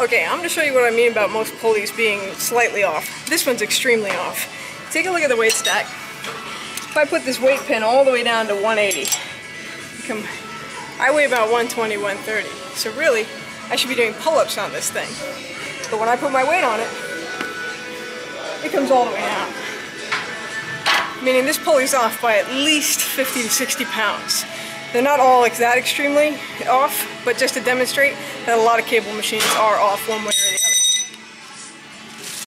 Okay, I'm going to show you what I mean about most pulleys being slightly off. This one's extremely off. Take a look at the weight stack. If I put this weight pin all the way down to 180, I weigh about 120, 130. So really, I should be doing pull-ups on this thing. But when I put my weight on it, it comes all the way down. Meaning this pulley's off by at least 50 to 60 pounds. They're not all like that extremely off, but just to demonstrate that a lot of cable machines are off one way